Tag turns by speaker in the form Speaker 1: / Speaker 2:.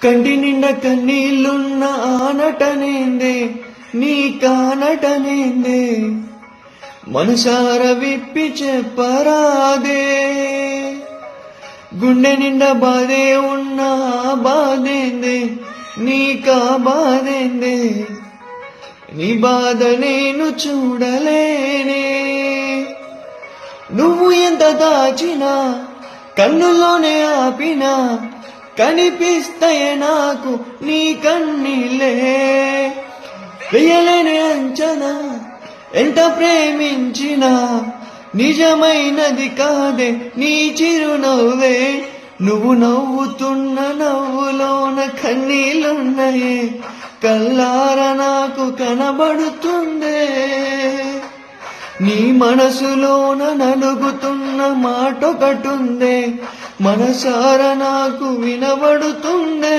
Speaker 1: కంటి నిండా కన్నీళ్ళున్న ఆనటనేందే నీ కానటనేందే మనసార విప్పి చెప్పరాదే గుండె నిండా బాధే ఉన్న బాధేందే నీకా బాధేందే నీ బాధ నేను చూడలేనే నువ్వు ఎంత దాచినా కన్నుల్లోనే ఆపినా కనిపిస్తాయే నాకు నీ కన్నీళ్ళే వేయలేని అంచనా ఎంత ప్రేమించినా నిజమైనది కాదే నీ చిరునవ్వే నువ్వు నవ్వుతున్న నవ్వులోన కన్నీళ్ళున్నాయే కల్లార నాకు కనబడుతుందే నీ మనసులోన నలుగుతున్న మాటొకటుందే మనసార నాకు వినబడుతుందే